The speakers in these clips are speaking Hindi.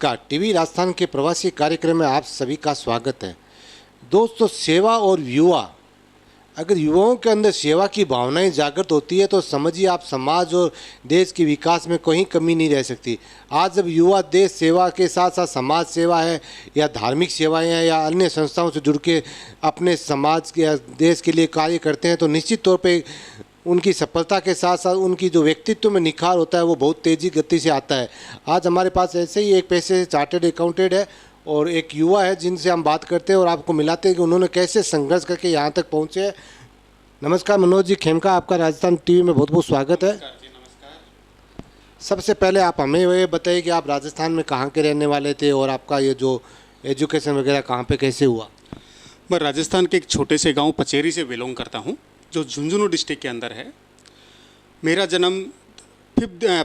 नमस्कार, टीवी राजस्थान के प्रवासी कार्यक्रम में आप सभी का स्वागत है। दोस्तों, सेवा और युवा, अगर युवाओं के अंदर सेवा की भावनाएं जागृत होती है तो समझिए आप समाज और देश के विकास में कोई कमी नहीं रह सकती। आज जब युवा देश सेवा के साथ साथ समाज सेवा है या धार्मिक सेवाएं हैं या अन्य संस्थाओं से जुड़ के अपने समाज के या देश के लिए कार्य करते हैं तो निश्चित तौर पे उनकी सफलता के साथ साथ उनकी जो व्यक्तित्व में निखार होता है वो बहुत तेज़ी गति से आता है। आज हमारे पास ऐसे ही एक पैसे से चार्टर्ड अकाउंटेंट है और एक युवा है जिनसे हम बात करते हैं और आपको मिलाते हैं कि उन्होंने कैसे संघर्ष करके यहाँ तक पहुँचे हैं। नमस्कार मनोज जी खेमका, आपका राजस्थान टीवी में बहुत बहुत स्वागत है। सबसे पहले आप हमें ये बताइए कि आप राजस्थान में कहाँ के रहने वाले थे और आपका ये जो एजुकेशन वगैरह कहाँ पे कैसे हुआ? मैं राजस्थान के एक छोटे से गांव पचेरी से बिलोंग करता हूं, जो झुंझुनू डिस्ट्रिक्ट के अंदर है। मेरा जन्म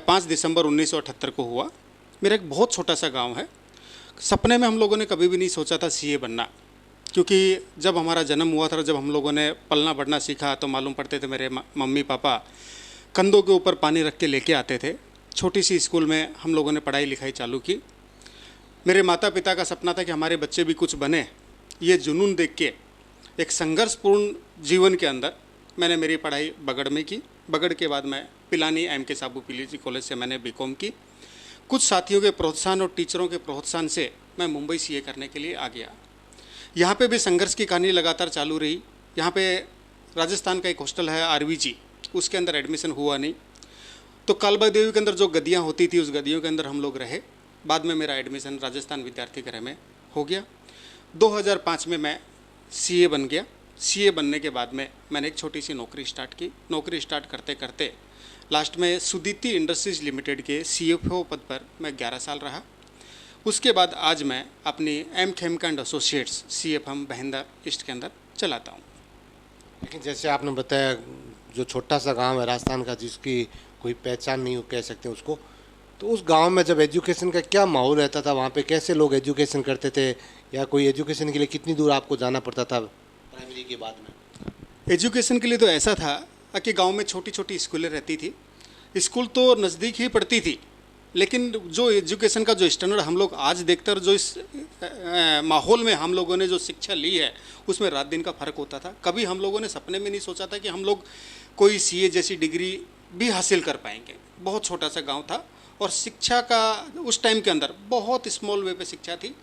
5 दिसंबर 1978 को हुआ। मेरा एक बहुत छोटा सा गांव है। सपने में हम लोगों ने कभी भी नहीं सोचा था सीए बनना, क्योंकि जब हमारा जन्म हुआ था, जब हम लोगों ने पलना बढ़ना सीखा तो मालूम पड़ते थे मेरे मम्मी पापा कंधों के ऊपर पानी रख के लेके आते थे। छोटी सी स्कूल में हम लोगों ने पढ़ाई लिखाई चालू की। मेरे माता पिता का सपना था कि हमारे बच्चे भी कुछ बने। ये जुनून देख के एक संघर्षपूर्ण जीवन के अंदर मैंने मेरी पढ़ाई बगड़ में की। बगड़ के बाद मैं पिलानी एम.के. साबू पीलीजी कॉलेज से मैंने बीकॉम की। कुछ साथियों के प्रोत्साहन और टीचरों के प्रोत्साहन से मैं मुंबई सीए करने के लिए आ गया। यहाँ पे भी संघर्ष की कहानी लगातार चालू रही। यहाँ पे राजस्थान का एक हॉस्टल है आरवीजी, उसके अंदर एडमिशन हुआ नहीं, तो कालबा देवी के अंदर जो गद्दियाँ होती थी उस गद्दियों के अंदर हम लोग रहे। बाद में मेरा एडमिशन राजस्थान विद्यार्थी गृह में हो गया। 2005 में मैं सीए बन गया। सीए बनने के बाद में मैंने एक छोटी सी नौकरी स्टार्ट की। नौकरी स्टार्ट करते करते लास्ट में सुदीति इंडस्ट्रीज लिमिटेड के सीएफओ पद पर मैं 11 साल रहा। उसके बाद आज मैं अपनी M Khemka and associates CFM Bathinda east के अंदर चलाता हूँ। लेकिन जैसे आपने बताया जो छोटा सा गांव है राजस्थान का जिसकी कोई पहचान नहीं कह सकते उसको, तो उस गांव में जब एजुकेशन का क्या माहौल रहता था, वहाँ पे कैसे लोग एजुकेशन करते थे या कोई एजुकेशन के लिए कितनी दूर आपको जाना पड़ता था प्राइमरी के बाद में? एजुकेशन के लिए तो ऐसा था कि गांव में छोटी छोटी स्कूलें रहती थी। स्कूल तो नज़दीक ही पड़ती थी, लेकिन जो एजुकेशन का जो स्टैंडर्ड हम लोग आज देखते हैं और जो इस माहौल में हम लोगों ने जो शिक्षा ली है उसमें रात दिन का फ़र्क होता था। कभी हम लोगों ने सपने में नहीं सोचा था कि हम लोग कोई सीए जैसी डिग्री भी हासिल कर पाएंगे। बहुत छोटा सा गाँव था और शिक्षा का उस टाइम के अंदर बहुत स्मॉल वे पे शिक्षा थी।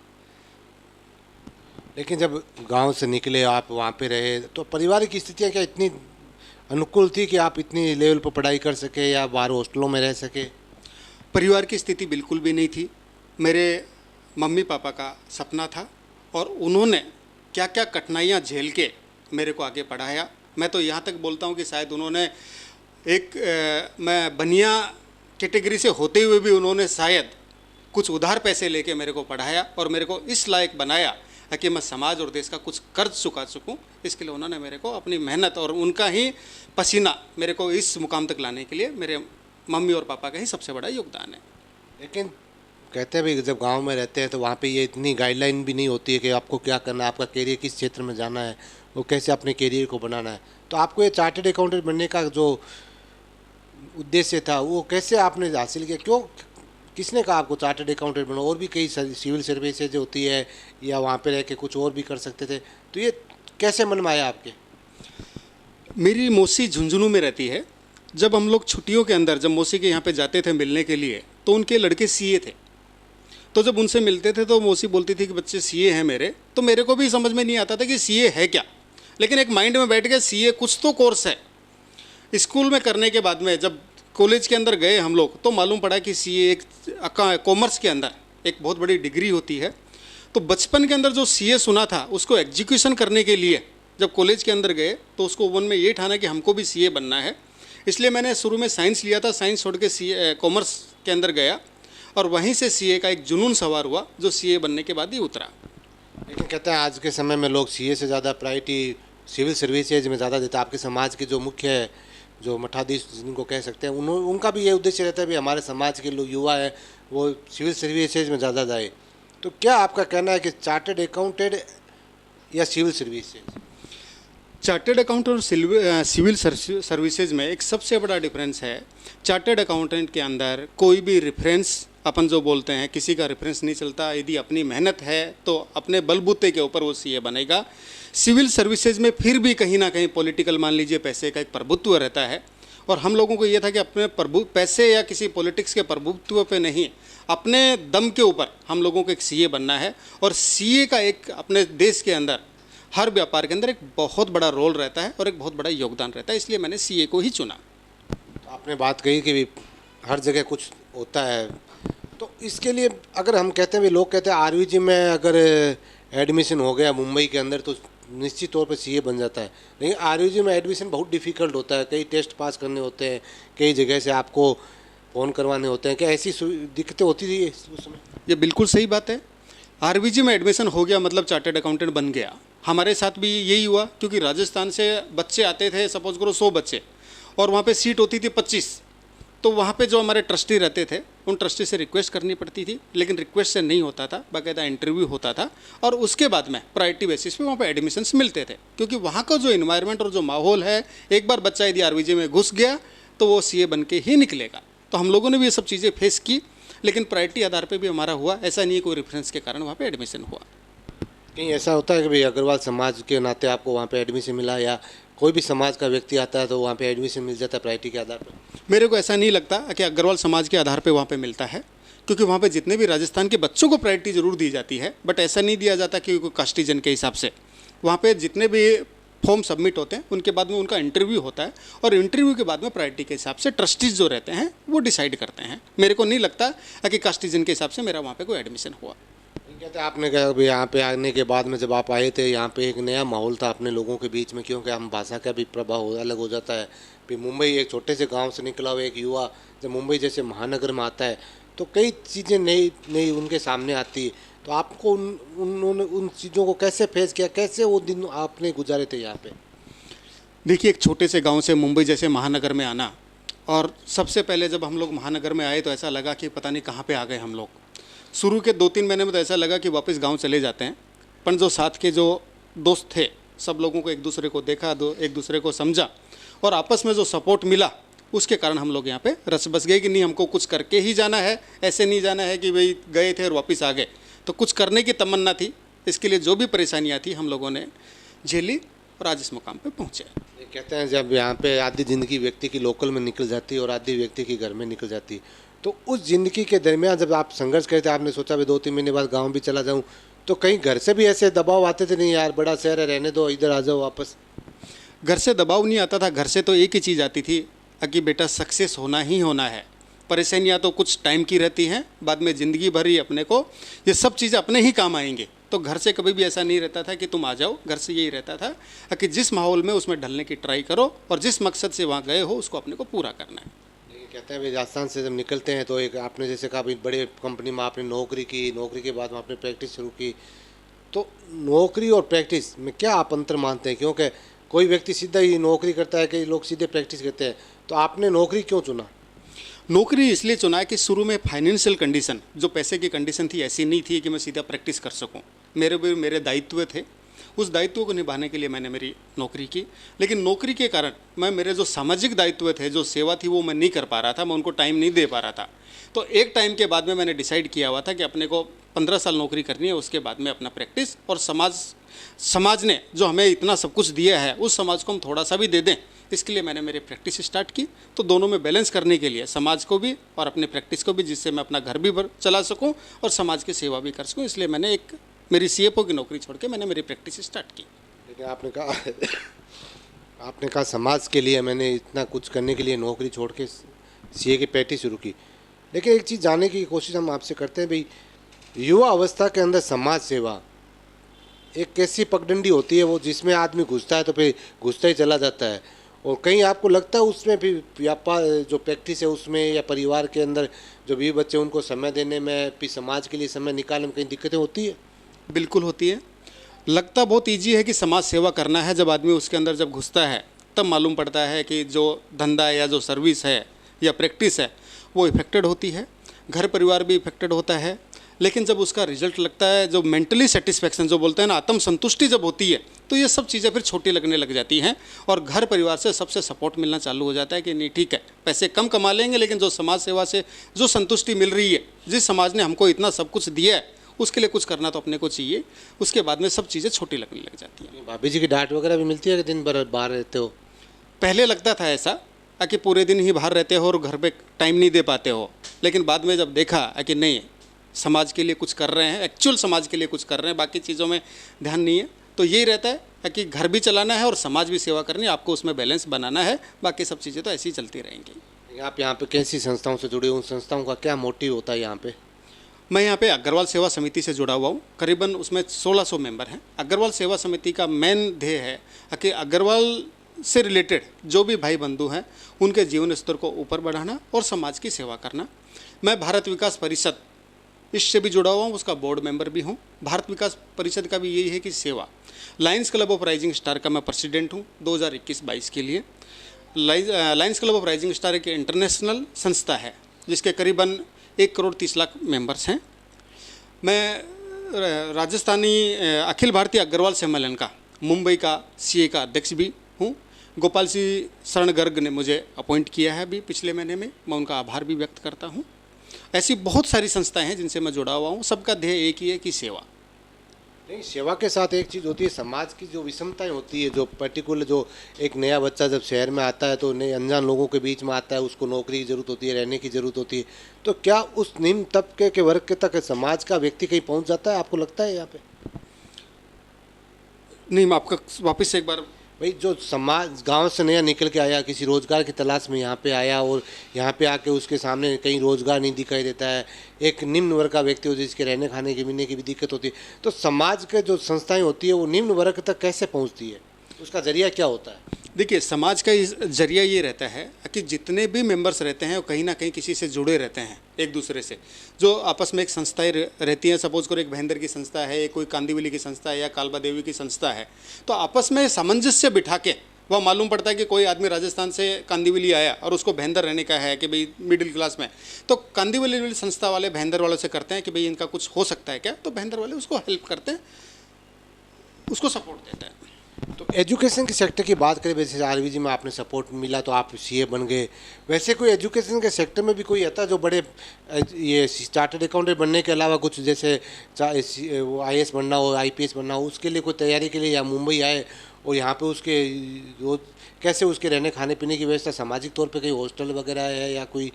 लेकिन जब गांव से निकले आप वहाँ पे रहे तो परिवार की स्थितियाँ क्या इतनी अनुकूल थी कि आप इतनी लेवल पर पढ़ाई कर सके या बाहर हॉस्टलों में रह सके? परिवार की स्थिति बिल्कुल भी नहीं थी। मेरे मम्मी पापा का सपना था और उन्होंने क्या क्या कठिनाइयाँ झेल के मेरे को आगे पढ़ाया। मैं तो यहाँ तक बोलता हूँ कि शायद उन्होंने मैं बनिया कैटेगरी से होते हुए भी उन्होंने शायद कुछ उधार पैसे लेके मेरे को पढ़ाया और मेरे को इस लायक बनाया कि मैं समाज और देश का कुछ कर्ज चुका सकूं। इसके लिए उन्होंने मेरे को अपनी मेहनत और उनका ही पसीना मेरे को इस मुकाम तक लाने के लिए मेरे मम्मी और पापा का ही सबसे बड़ा योगदान है। लेकिन कहते हैं भाई जब गांव में रहते हैं तो वहाँ पे ये इतनी गाइडलाइन भी नहीं होती है कि आपको क्या करना है, आपका करियर किस क्षेत्र में जाना है, वो कैसे अपने करियर को बनाना है। तो आपको ये चार्टर्ड अकाउंटेंट बनने का जो उद्देश्य था वो कैसे आपने हासिल किया? क्यों, किसने कहा आपको चार्टर्ड अकाउंटेंट बनो? और भी कई सिविल सर्विसेज होती है या वहाँ पे रह के कुछ और भी कर सकते थे, तो ये कैसे मन में आया आपके? मेरी मौसी झुंझुनू में रहती है। जब हम लोग छुट्टियों के अंदर जब मौसी के यहाँ पे जाते थे मिलने के लिए तो उनके लड़के सीए थे। तो जब उनसे मिलते थे तो मौसी बोलती थी कि बच्चे सीए हैं मेरे। तो मेरे को भी समझ में नहीं आता था कि सीए है क्या, लेकिन एक माइंड में बैठ गया सीए कुछ तो कोर्स है। स्कूल में करने के बाद में जब कॉलेज के अंदर गए हम लोग तो मालूम पड़ा कि सीए एक कॉमर्स के अंदर एक बहुत बड़ी डिग्री होती है। तो बचपन के अंदर जो सीए सुना था उसको एग्जीक्यूशन करने के लिए जब कॉलेज के अंदर गए तो उसको मन में ये ठाना कि हमको भी सीए बनना है। इसलिए मैंने शुरू में साइंस लिया था। साइंस छोड़ के सीए कॉमर्स के अंदर गया और वहीं से सीए का एक जुनून सवार हुआ जो सीए बनने के बाद ही उतरा। लेकिन कहते हैं आज के समय में लोग सीए से ज़्यादा प्रायोरिटी सिविल सर्विसेज में ज़्यादा देता है। आपके समाज के जो मुख्य जो मठाधीश जिनको कह सकते हैं उनका भी ये उद्देश्य रहता है भी हमारे समाज के लोग युवा है वो सिविल सर्विसेज में ज़्यादा जाए। तो क्या आपका कहना है कि चार्टर्ड अकाउंटेंट या सिविल सर्विसेज? चार्टर्ड अकाउंट और सिविल सर्विसेज में एक सबसे बड़ा डिफरेंस है। चार्टर्ड अकाउंटेंट के अंदर कोई भी रेफरेंस, अपन जो बोलते हैं, किसी का रेफरेंस नहीं चलता। यदि अपनी मेहनत है तो अपने बलबूते के ऊपर वो सीए बनेगा। सिविल सर्विसेज में फिर भी कहीं ना कहीं पॉलिटिकल, मान लीजिए, पैसे का एक प्रभुत्व रहता है। और हम लोगों को ये था कि अपने पैसे या किसी पॉलिटिक्स के प्रभुत्व पे नहीं, अपने दम के ऊपर हम लोगों को एक सीए बनना है। और सीए का एक अपने देश के अंदर, हर व्यापार के अंदर एक बहुत बड़ा रोल रहता है और एक बहुत बड़ा योगदान रहता है, इसलिए मैंने सीए को ही चुना। तो आपने बात कही कि भी हर जगह कुछ होता है, तो इसके लिए अगर हम कहते हैं, भी लोग कहते हैं आरवीजी में अगर एडमिशन हो गया मुंबई के अंदर तो निश्चित तौर पर सीए बन जाता है, लेकिन आरवीजी में एडमिशन बहुत डिफ़िकल्ट होता है। कई टेस्ट पास करने होते हैं, कई जगह से आपको फ़ोन करवाने होते हैं। क्या ऐसी दिक्कतें होती थी उस समय? ये बिल्कुल सही बात है। आरवीजी में एडमिशन हो गया मतलब चार्टर्ड अकाउंटेंट बन गया। हमारे साथ भी यही हुआ, क्योंकि राजस्थान से बच्चे आते थे, सपोज करो 100 बच्चे, और वहाँ पे सीट होती थी 25। तो वहाँ पे जो हमारे ट्रस्टी रहते थे, उन ट्रस्टी से रिक्वेस्ट करनी पड़ती थी, लेकिन रिक्वेस्ट से नहीं होता था, बाकायदा इंटरव्यू होता था और उसके बाद में प्रायोरिटी बेसिस पे वहाँ पे एडमिशन्स मिलते थे। क्योंकि वहाँ का जो इन्वायरमेंट और जो माहौल है, एक बार बच्चा यदि आरवीजी में घुस गया तो वो सीए बन के ही निकलेगा। तो हम लोगों ने भी ये सब चीज़ें फेस की, लेकिन प्रायोरिटी आधार पर भी हमारा हुआ। ऐसा नहीं है कोई रेफरेंस के कारण वहाँ पर एडमिशन हुआ। कहीं ऐसा होता है कि भाई अग्रवाल समाज के नाते आपको वहाँ पे एडमिशन मिला, या कोई भी समाज का व्यक्ति आता है तो वहाँ पे एडमिशन मिल जाता है प्रायोरिटी के आधार पर? मेरे को ऐसा नहीं लगता कि अग्रवाल समाज के आधार पे वहाँ पे मिलता है, क्योंकि वहाँ पे जितने भी राजस्थान के बच्चों को प्रायोरिटी ज़रूर दी जाती है, बट ऐसा नहीं दिया जाता कि कोई कास्टिजन के हिसाब से। वहाँ पे जितने भी फॉर्म सबमिट होते हैं उनके बाद में उनका इंटरव्यू होता है, और इंटरव्यू के बाद में प्रायोरिटी के हिसाब से ट्रस्टीज जो रहते हैं वो डिसाइड करते हैं। मेरे को नहीं लगता कि कास्टिजन के हिसाब से मेरा वहाँ पर कोई एडमिशन हुआ। कहते हैं आपने कहा भी यहाँ पे आने के बाद में जब आप आए थे, यहाँ पे एक नया माहौल था अपने लोगों के बीच में, क्योंकि हम भाषा का भी प्रभाव अलग हो जाता है। फिर मुंबई एक छोटे से गांव से निकला हुआ एक युवा जब मुंबई जैसे महानगर में आता है तो कई चीज़ें नई नई उनके सामने आती है। तो आपको उन चीज़ों को कैसे फेस किया, कैसे वो दिन आपने गुजारे थे यहाँ पे? देखिए, एक छोटे से गांव से मुंबई जैसे महानगर में आना, और सबसे पहले जब हम लोग महानगर में आए तो ऐसा लगा कि पता नहीं कहाँ पे आ गए हम लोग। शुरू के 2-3 महीने में तो ऐसा लगा कि वापस गांव चले जाते हैं, पर जो साथ के जो दोस्त थे, सब लोगों को एक दूसरे को देखा, एक दूसरे को समझा, और आपस में जो सपोर्ट मिला, उसके कारण हम लोग यहाँ पे रस बस गए कि नहीं, हमको कुछ करके ही जाना है। ऐसे नहीं जाना है कि भाई गए थे और वापस आ गए। तो कुछ करने की तमन्ना थी। इसके लिए जो भी परेशानियाँ थी हम लोगों ने झेली और आज इस मुकाम पे पहुँचे। कहते हैं जब यहाँ पे आधी ज़िंदगी व्यक्ति की लोकल में निकल जाती है और आधी व्यक्ति की घर में निकल जाती है, तो उस ज़िंदगी के दरमियान जब आप संघर्ष करते, आपने सोचा भी 2-3 महीने बाद गाँव भी चला जाऊँ, तो कहीं घर से भी ऐसे दबाव आते थे, नहीं यार बड़ा शहर है, रहने दो, इधर आ जाओ वापस? घर से दबाव नहीं आता था। घर से तो एक ही चीज़ आती थी कि बेटा सक्सेस होना ही होना है। परेशानियाँ तो कुछ टाइम की रहती हैं, बाद में ज़िंदगी भर ही अपने को ये सब चीज़ें अपने ही काम आएंगे। तो घर से कभी भी ऐसा नहीं रहता था कि तुम आ जाओ। घर से यही रहता था कि जिस माहौल में उसमें ढलने की ट्राई करो और जिस मकसद से वहाँ गए हो उसको अपने को पूरा करना है। कहते हैं भाई राजस्थान से जब निकलते हैं तो एक आपने जैसे कहा भाई बड़े कंपनी में आपने नौकरी की, नौकरी के बाद में आपने प्रैक्टिस शुरू की, तो नौकरी और प्रैक्टिस में क्या आप अंतर मानते हैं? क्योंकि कोई व्यक्ति सीधा ही नौकरी करता है, कई लोग सीधे प्रैक्टिस करते हैं, तो आपने नौकरी क्यों चुना? नौकरी इसलिए चुना कि शुरू में फाइनेंशियल कंडीशन, जो पैसे की कंडीशन थी, ऐसी नहीं थी कि मैं सीधा प्रैक्टिस कर सकूं। मेरे दायित्व थे, उस दायित्व को निभाने के लिए मैंने मेरी नौकरी की। लेकिन नौकरी के कारण मेरे जो सामाजिक दायित्व थे, जो सेवा थी, वो मैं नहीं कर पा रहा था, मैं उनको टाइम नहीं दे पा रहा था। तो एक टाइम के बाद में मैंने डिसाइड किया हुआ था कि अपने को 15 साल नौकरी करनी है, उसके बाद में अपना प्रैक्टिस, और समाज ने जो हमें इतना सब कुछ दिया है उस समाज को हम थोड़ा सा भी दे दें, इसके लिए मैंने मेरी प्रैक्टिस स्टार्ट की। तो दोनों में बैलेंस करने के लिए, समाज को भी और अपनी प्रैक्टिस को भी, जिससे मैं अपना घर भी चला सकूं और समाज की सेवा भी कर सकूं, इसलिए मैंने मेरी सीएफओ की नौकरी छोड़ के मैंने मेरी प्रैक्टिस स्टार्ट की। लेकिन आपने कहा समाज के लिए मैंने इतना कुछ करने के लिए नौकरी छोड़ के सीए की प्रैक्टिस शुरू की, लेकिन एक चीज़ जानने की कोशिश हम आपसे करते हैं भाई, युवा अवस्था के अंदर समाज सेवा एक कैसी पगडंडी होती है वो, जिसमें आदमी घुसता है तो फिर घुसता ही चला जाता है, और कहीं आपको लगता है उसमें फिर व्यापार जो प्रैक्टिस है उसमें या परिवार के अंदर जो भी बच्चे उनको समय देने में, फिर समाज के लिए समय निकालने में कहीं दिक्कतें होती है? बिल्कुल होती है। लगता बहुत ईजी है कि समाज सेवा करना है, जब आदमी उसके अंदर जब घुसता है तब मालूम पड़ता है कि जो धंधा या जो सर्विस है या प्रैक्टिस है वो इफेक्टेड होती है। घर परिवार भी इफेक्टेड होता है, लेकिन जब उसका रिजल्ट लगता है, जो मेंटली सेटिस्फेक्शन जो बोलते हैं ना, आत्म संतुष्टि जब होती है, तो ये सब चीज़ें फिर छोटी लगने लग जाती हैं और घर परिवार से सबसे सपोर्ट मिलना चालू हो जाता है कि नहीं ठीक है, पैसे कम कमा लेंगे लेकिन जो समाज सेवा से जो संतुष्टि मिल रही है, जिस समाज ने हमको इतना सब कुछ दिया है, उसके लिए कुछ करना तो अपने को चाहिए। उसके बाद में सब चीज़ें छोटी लगने लग जाती हैं। भाभी जी की डांट वगैरह भी मिलती है कि दिन भर बाहर रहते हो? पहले लगता था ऐसा कि पूरे दिन ही बाहर रहते हो और घर पे टाइम नहीं दे पाते हो, लेकिन बाद में जब देखा कि नहीं, समाज के लिए कुछ कर रहे हैं, एक्चुअल समाज के लिए कुछ कर रहे हैं, बाकी चीज़ों में ध्यान नहीं है, तो यही रहता है कि घर भी चलाना है और समाज भी सेवा करनी है, आपको उसमें बैलेंस बनाना है, बाकी सब चीज़ें तो ऐसी ही चलती रहेंगी। आप यहाँ पे कैसी संस्थाओं से जुड़े, उन संस्थाओं का क्या मोटिव होता है यहाँ पे? मैं यहाँ पे अग्रवाल सेवा समिति से जुड़ा हुआ हूँ, करीबन उसमें 1600 मेंबर हैं। अग्रवाल सेवा समिति का मेन ध्येय है कि अग्रवाल से रिलेटेड जो भी भाई बंधु हैं उनके जीवन स्तर को ऊपर बढ़ाना और समाज की सेवा करना। मैं भारत विकास परिषद इससे भी जुड़ा हुआ हूँ, उसका बोर्ड मेंबर भी हूँ। भारत विकास परिषद का भी यही है कि सेवा। Lions club of rising star का मैं प्रेसिडेंट हूँ 2021-22 के लिए। Lions club of rising star एक इंटरनेशनल संस्था है जिसके करीबन 1,30,00,000 मेंबर्स हैं। मैं राजस्थानी अखिल भारतीय अग्रवाल सम्मेलन का मुंबई का सीए का अध्यक्ष भी हूँ। गोपाल सिंह शरण गर्ग ने मुझे अपॉइंट किया है अभी पिछले महीने में, मैं उनका आभार भी व्यक्त करता हूँ। ऐसी बहुत सारी संस्थाएं हैं जिनसे मैं जुड़ा हुआ हूँ, सबका ध्येय एक ही है कि सेवा। नहीं, सेवा के साथ एक चीज़ होती है, समाज की जो विषमताएं होती है, जो पर्टिकुलर जो एक नया बच्चा जब शहर में आता है तो नए अनजान लोगों के बीच में आता है, उसको नौकरी की ज़रूरत होती है, रहने की ज़रूरत होती है, तो क्या उस निम्न तबके के वर्ग के तक समाज का व्यक्ति कहीं पहुंच जाता है, आपको लगता है यहाँ पे? नहीं, मैं आपका वापस से एक बार, भाई जो समाज गांव से नया निकल के आया, किसी रोज़गार की तलाश में यहाँ पे आया और यहाँ पे आके उसके सामने कहीं रोज़गार नहीं दिखाई देता है, एक निम्न वर्ग का व्यक्ति हो जिसके रहने खाने की पीने की भी दिक्कत होती है, तो समाज के जो संस्थाएं होती है वो निम्न वर्ग तक कैसे पहुँचती है, उसका जरिया क्या होता है? देखिए, समाज का जरिया ये रहता है कि जितने भी मेंबर्स रहते हैं वो कहीं ना कहीं किसी से जुड़े रहते हैं एक दूसरे से। जो आपस में एक संस्थाएं रहती हैं, सपोज करो एक भैंदर की संस्था है, कोई कांदीवली की संस्था है या कालबा देवी की संस्था है, तो आपस में सामंजस्य बिठा के वह मालूम पड़ता है कि कोई आदमी राजस्थान से कांदीवली आया और उसको भैंदर रहने का है कि भाई मिडिल क्लास में, तो कांदीवली वाली संस्था वाले भैंदर वालों से करते हैं कि भाई इनका कुछ हो सकता है क्या, तो भैंदर वाले उसको हेल्प करते हैं, उसको सपोर्ट देते हैं। तो एजुकेशन के सेक्टर की बात करें, वैसे आरवीजी में आपने सपोर्ट मिला तो आप सीए बन गए, वैसे कोई एजुकेशन के सेक्टर में भी कोई आता जो बड़े ये चार्टर्ड अकाउंटेंट बनने के अलावा कुछ जैसे वो आईएएस बनना हो, आईपीएस बनना हो, उसके लिए कोई तैयारी के लिए या मुंबई आए और यहाँ पे उसके रोज कैसे उसके रहने खाने पीने की व्यवस्था, सामाजिक तौर पर कहीं हॉस्टल वगैरह है या कोई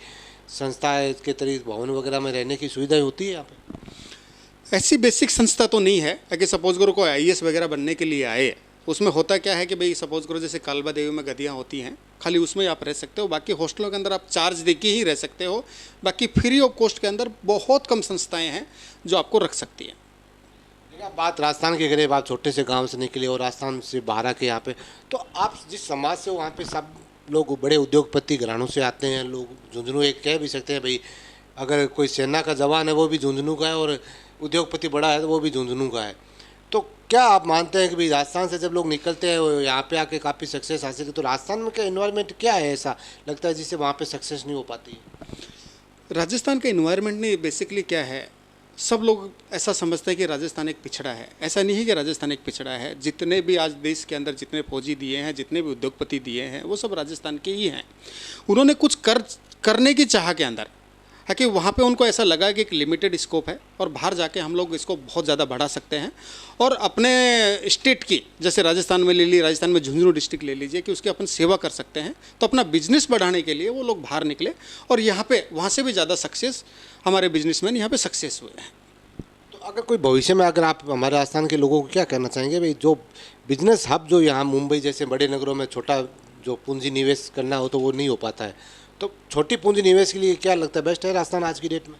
संस्था है इसके तरीके भवन वगैरह में रहने की सुविधा होती है यहाँ पे? ऐसी बेसिक संस्था तो नहीं है कि सपोज करो कोई आईएएस वगैरह बनने के लिए आए। उसमें होता क्या है कि भाई सपोज करो जैसे कालबा देवी में गद्दियाँ होती हैं, खाली उसमें आप रह सकते हो, बाकी हॉस्टलों के अंदर आप चार्ज दे के ही रह सकते हो। बाकी फ्री ऑफ कॉस्ट के अंदर बहुत कम संस्थाएं हैं जो आपको रख सकती हैं। आप बात राजस्थान की करें, आप छोटे से गांव से निकले और राजस्थान से बाहर आके यहाँ पे, तो आप जिस समाज से वहाँ पे सब लोग बड़े उद्योगपति घरानों से आते हैं, लोग झुंझुनू एक कह भी सकते हैं भाई, अगर कोई सेना का जवान है वो भी झुंझुनू का है और उद्योगपति बड़ा है तो वो भी झुंझुनू का है। तो क्या आप मानते हैं कि भाई राजस्थान से जब लोग निकलते हैं और यहाँ पे आके काफ़ी सक्सेस हासिल की, तो राजस्थान में क्या इन्वायरमेंट क्या है ऐसा लगता है जिससे वहाँ पे सक्सेस नहीं हो पाती है? राजस्थान का इन्वायरमेंट ने बेसिकली क्या है, सब लोग ऐसा समझते हैं कि राजस्थान एक पिछड़ा है। ऐसा नहीं है कि राजस्थान एक पिछड़ा है। जितने भी आज देश के अंदर जितने फौजी दिए हैं, जितने भी उद्योगपति दिए हैं, वो सब राजस्थान के ही हैं। उन्होंने कुछ करने की चाह के अंदर है कि वहाँ पे उनको ऐसा लगा कि एक लिमिटेड स्कोप है और बाहर जाके हम लोग इसको बहुत ज़्यादा बढ़ा सकते हैं और अपने स्टेट की, जैसे राजस्थान में ले ली, राजस्थान में झुंझुनू डिस्ट्रिक्ट ले लीजिए, कि उसकी अपन सेवा कर सकते हैं। तो अपना बिजनेस बढ़ाने के लिए वो लोग बाहर निकले और यहाँ पे वहाँ से भी ज़्यादा सक्सेस हमारे बिजनेसमैन यहाँ पे सक्सेस हुए हैं। तो अगर कोई भविष्य में, अगर आप हमारे राजस्थान के लोगों को क्या कहना चाहेंगे भाई, जो बिजनेस हब जो यहाँ मुंबई जैसे बड़े नगरों में छोटा जो पूंजी निवेश करना हो तो वो नहीं हो पाता है, तो छोटी पूंजी निवेश के लिए क्या लगता है बेस्ट है राजस्थान आज की डेट में?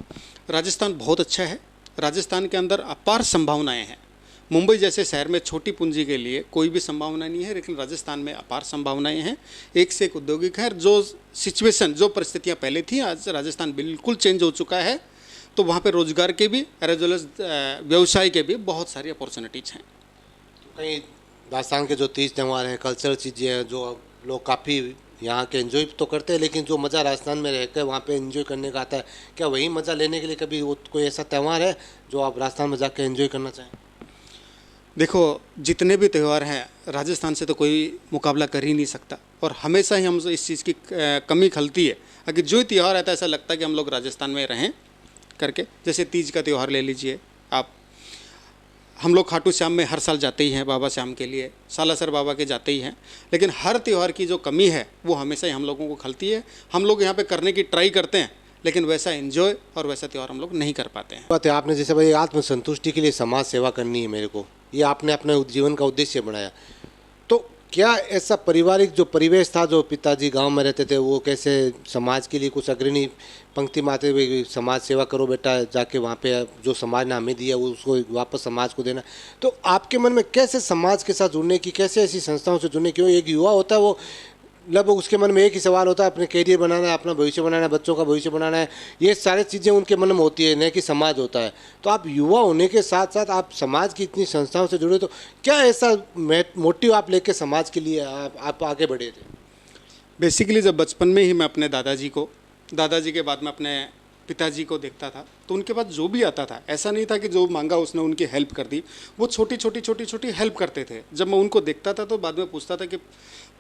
राजस्थान बहुत अच्छा है। राजस्थान के अंदर अपार संभावनाएं हैं। मुंबई जैसे शहर में छोटी पूंजी के लिए कोई भी संभावना नहीं है, लेकिन राजस्थान में अपार संभावनाएं हैं। एक से एक औद्योगिक है। जो सिचुएशन, जो परिस्थितियां पहले थी, आज राजस्थान बिल्कुल चेंज हो चुका है। तो वहाँ पे रोजगार के भी एज वेल एज व्यवसाय के भी बहुत सारी अपॉर्चुनिटीज़ हैं। तो कहीं राजस्थान के जो तीज त्यौहार हैं, कल्चरल चीज़ें हैं, जो लोग काफ़ी यहाँ के एंजॉय तो करते हैं, लेकिन जो मज़ा राजस्थान में रहकर वहाँ पे एंजॉय करने का आता है, क्या वही मज़ा लेने के लिए कभी कोई ऐसा त्यौहार है जो आप राजस्थान में जाकर एंजॉय करना चाहें? देखो, जितने भी त्यौहार हैं राजस्थान से तो कोई मुकाबला कर ही नहीं सकता, और हमेशा ही हम इस चीज़ की कमी खलती है। अगर जो त्यौहार आता है ऐसा लगता है कि हम लोग राजस्थान में रहें करके। जैसे तीज का त्यौहार ले लीजिए आप, हम लोग खाटू श्याम में हर साल जाते ही हैं बाबा श्याम के लिए, सालासर बाबा के जाते ही हैं, लेकिन हर त्यौहार की जो कमी है वो हमेशा ही हम लोगों को खलती है। हम लोग यहाँ पे करने की ट्राई करते हैं, लेकिन वैसा एंजॉय और वैसा त्यौहार हम लोग नहीं कर पाते हैं। बात है, आपने जैसे भाई आत्मसंतुष्टि के लिए समाज सेवा करनी है मेरे को, ये आपने अपने जीवन का उद्देश्य बनाया, तो क्या ऐसा पारिवारिक जो परिवेश था, जो पिताजी गांव में रहते थे, वो कैसे समाज के लिए कुछ अग्रणी पंक्ति में आते हुए समाज सेवा करो बेटा, जाके वहाँ पे जो समाज ने हमें दिया वो उसको वापस समाज को देना, तो आपके मन में कैसे समाज के साथ जुड़ने की, कैसे ऐसी संस्थाओं से जुड़ने, क्यों एक युवा होता है वो लगभग उसके मन में एक ही सवाल होता है, अपने कैरियर बनाना है, अपना भविष्य बनाना है, बच्चों का भविष्य बनाना है, ये सारी चीज़ें उनके मन में होती है, न कि समाज होता है। तो आप युवा होने के साथ साथ आप समाज की इतनी संस्थाओं से जुड़े, तो क्या ऐसा मोटिव आप लेके समाज के लिए आप आगे बढ़े थे? बेसिकली जब बचपन में ही मैं अपने दादाजी के बाद में अपने पिताजी को देखता था, तो उनके पास जो भी आता था ऐसा नहीं था कि जो मांगा उसने उनकी हेल्प कर दी, वो छोटी छोटी हेल्प करते थे। जब मैं उनको देखता था तो बाद में पूछता था कि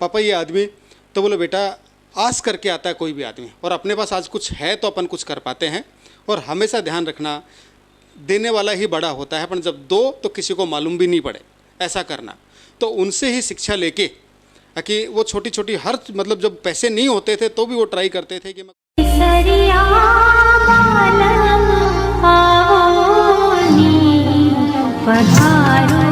पापा ये आदमी, तो बोले बेटा आस करके आता है कोई भी आदमी, और अपने पास आज कुछ है तो अपन कुछ कर पाते हैं। और हमेशा ध्यान रखना, देने वाला ही बड़ा होता है, पर जब दो तो किसी को मालूम भी नहीं पड़े ऐसा करना। तो उनसे ही शिक्षा लेके कि वो छोटी हर मतलब जब पैसे नहीं होते थे तो भी वो ट्राई करते थे कि मैं सरिया बालम आवोनी पधारो